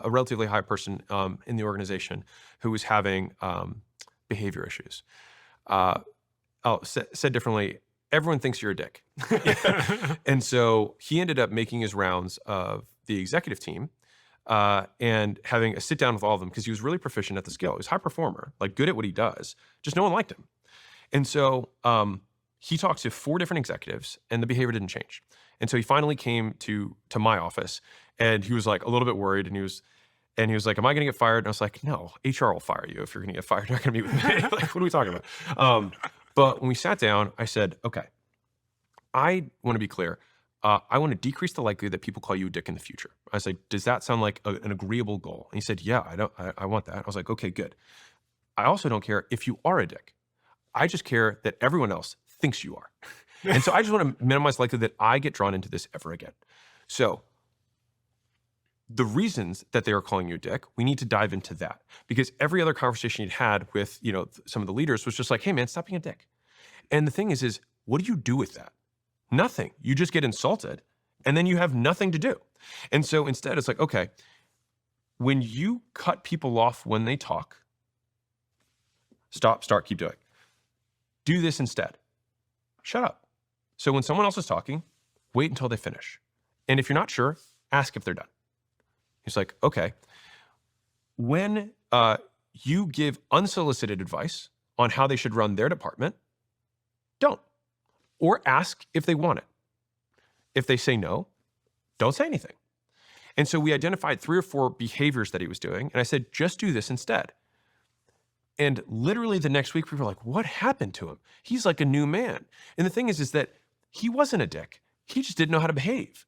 a relatively high person in the organization who was having behavior issues. Uh, said differently, everyone thinks you're a dick. And so he ended up making his rounds of the executive team and having a sit down with all of them because he was really proficient at the skill. He was a high performer, like good at what he does. Just no one liked him. And so he talked to 4 different executives and the behavior didn't change. And so he finally came to my office and he was like a little bit worried and he was like, am I going to get fired? And I was like, no, HR will fire you if you're going to get fired. You're not going to meet with me. Like, what are we talking about? But when we sat down, I said, okay, I want to be clear. I want to decrease the likelihood that people call you a dick in the future. I was like, does that sound like an agreeable goal? And he said, yeah, I want that. I was like, okay, good. I also don't care if you are a dick. I just care that everyone else thinks you are. And so I just want to minimize the likelihood that I get drawn into this ever again. So the reasons that they are calling you a dick, we need to dive into that because every other conversation you'd had with, some of the leaders was just like, hey man, stop being a dick. And the thing is what do you do with that? Nothing. You just get insulted and then you have nothing to do. And so instead it's like, okay, when you cut people off when they talk, stop, start, keep doing. Do this instead. Shut up. So when someone else is talking, wait until they finish. And if you're not sure, ask if they're done. He's like, okay. When you give unsolicited advice on how they should run their department, don't. Or ask if they want it. If they say no, don't say anything. And so we identified 3 or 4 behaviors that he was doing. And I said, just do this instead. And literally the next week, we were like, what happened to him? He's like a new man. And the thing is that he wasn't a dick. He just didn't know how to behave.